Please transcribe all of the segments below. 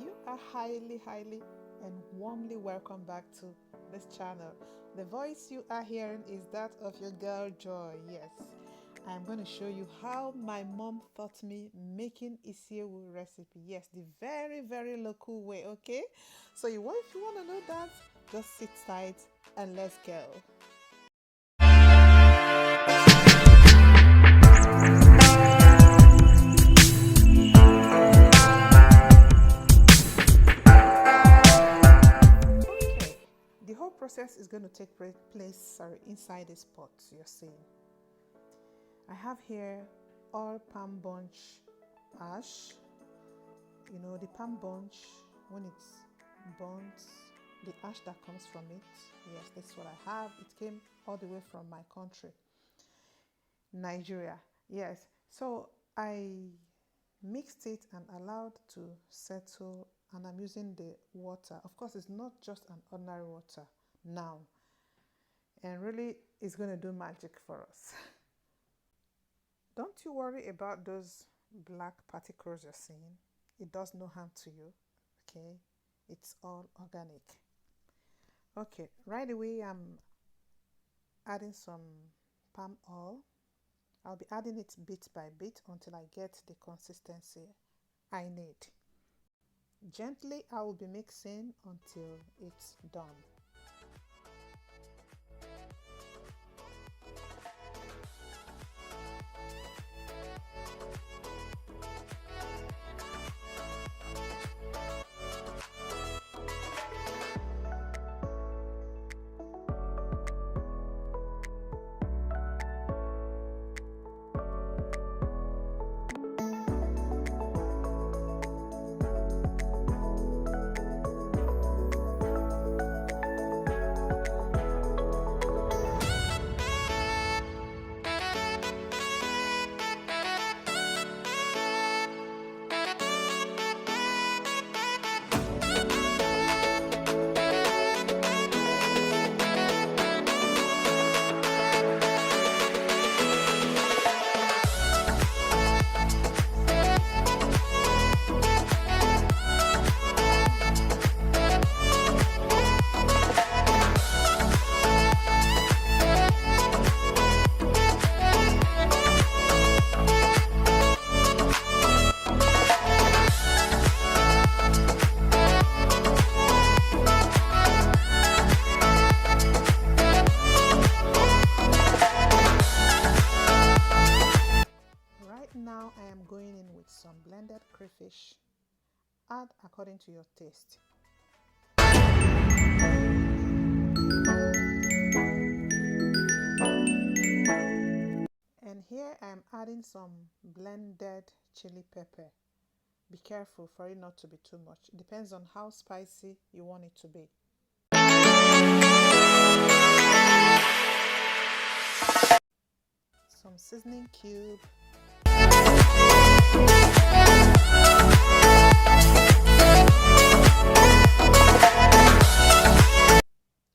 You are highly and warmly welcome back to this channel. The voice you are hearing is that of your girl Joy. Yes, I'm going to show you how my mom taught me making Isi Ewu recipe. Yes, the very local way. Okay, so if you want to know that, just sit tight and let's go. The whole process is going to take place inside this pot you're seeing. I have here all palm bunch ash. You know, the palm bunch, when it's burnt, the ash that comes from it. Yes, that's what I have. It came all the way from my country, Nigeria. Yes, so I mixed it and allowed to settle, and I'm using the water. Of course, it's not just an ordinary water now, and really it's going to do magic for us. Don't you worry about those black particles you're seeing. It does no harm to you. Okay, it's all organic. Okay, right away I'm adding some palm oil. I'll be adding it bit by bit until I get the consistency I need. Gently I will be mixing until it's done. Now I am going in with some blended crayfish. Add according to your taste. And here I am adding some blended chili pepper. Be careful for it not to be too much. It depends on how spicy you want it to be. Some seasoning cube.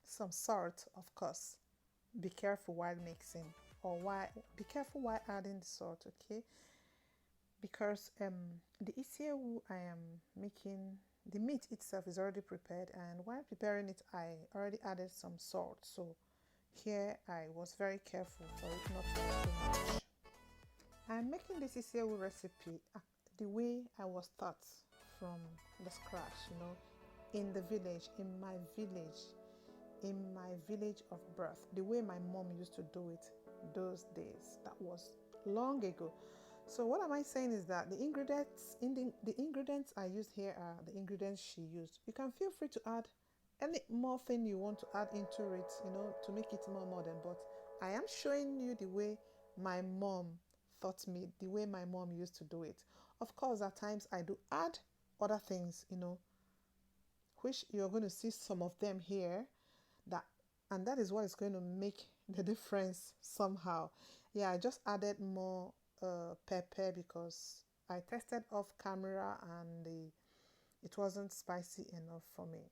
Some salt, of course. Be careful while mixing, or be careful while adding the salt, okay? Because the Isi Ewu I am making, the meat itself is already prepared, and while preparing it I already added some salt, so here I was very careful for it not to be too much. I'm making this Isi Ewu recipe the way I was taught from the scratch, you know, in the village, in my village of birth, the way my mom used to do it those days. That was long ago. So what am I saying is that the ingredients I used here are the ingredients she used. You can feel free to add any more thing you want to add into it, you know, to make it more modern, but I am showing you the way my mom taught me, the way my mom used to do it. Of course, at times I do add other things, you know, which you're going to see some of them here, and that is what is going to make the difference somehow. Yeah, I just added more pepper because I tested off camera and it wasn't spicy enough for me.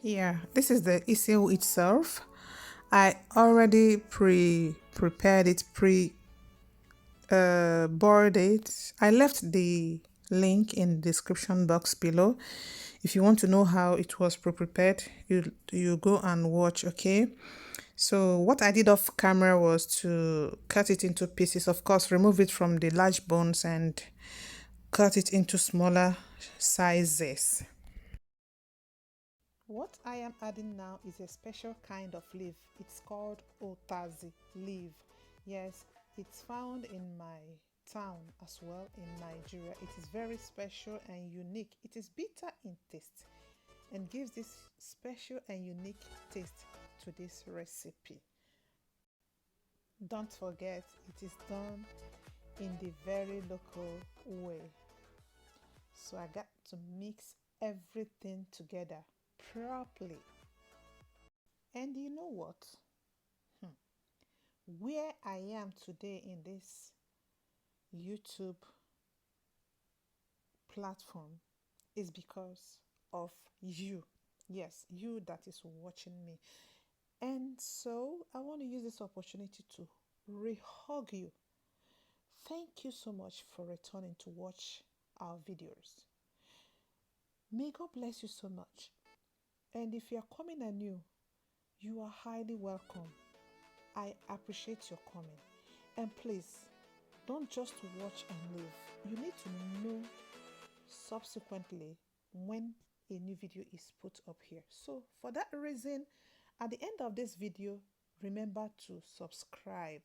Yeah, this is the Isi Ewu itself. I already prepared it, board it. I left the link in the description box below. If you want to know how it was prepared, you go and watch, okay? So what I did off camera was to cut it into pieces. Of course, remove it from the large bones and cut it into smaller sizes. What I am adding now is a special kind of leaf. It's called otazi leaf. Yes, it's found in my town as well in Nigeria. It is very special and unique. It is bitter in taste and gives this special and unique taste to this recipe. Don't forget, it is done in the very local way. So I got to mix everything together properly. And you know what? Where I am today in this YouTube platform is because of you. Yes, you that is watching me. And so I want to use this opportunity to re-hug you. Thank you so much for returning to watch our videos. May God bless you so much. And if you are coming anew, you are highly welcome. I appreciate your coming. And please, don't just watch and leave. You need to know subsequently when a new video is put up here. So for that reason, at the end of this video, remember to subscribe.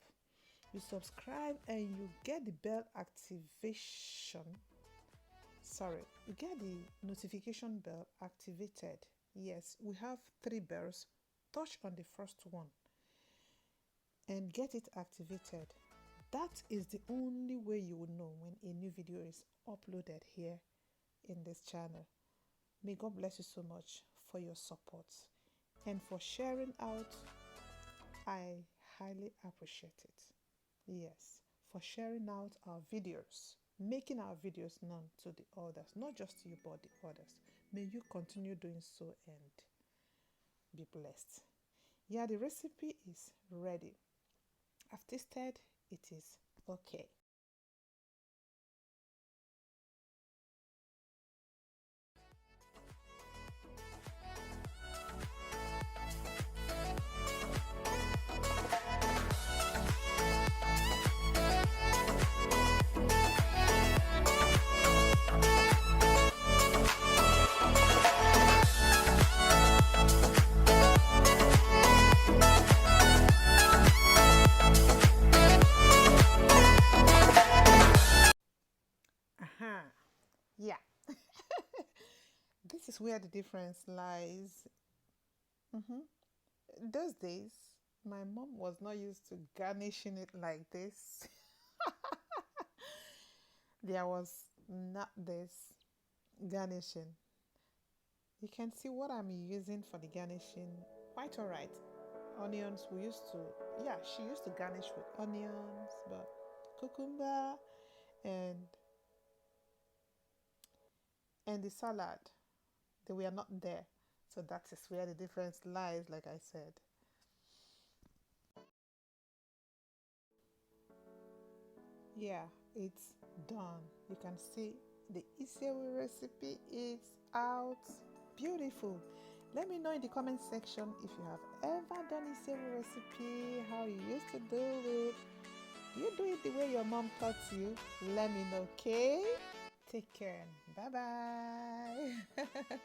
You subscribe and you get the bell activation. Sorry, you get the notification bell activated. Yes, we have 3 bells. Touch on the first one and get it activated. That is the only way you will know when a new video is uploaded here in this channel. May God bless you so much for your support and for sharing out. I highly appreciate it. Yes, for sharing out our videos, making our videos known to the others, not just to you but the others. May you continue doing so and be blessed. Yeah, the recipe is ready. I've tasted, it is okay. Yeah, this is where the difference lies. Those days, my mom was not used to garnishing it like this. There was not this garnishing. You can see what I'm using for the garnishing. Quite all right. Onions, we used to, yeah, she used to garnish with onions, but cucumber and the salad, they were not there. So that is where the difference lies, like I said. Yeah, it's done. You can see the Isi Ewu recipe is out. Beautiful. Let me know in the comment section if you have ever done Isi Ewu recipe, how you used to do it. Do you do it the way your mom taught you? Let me know, okay? Take care. Bye bye.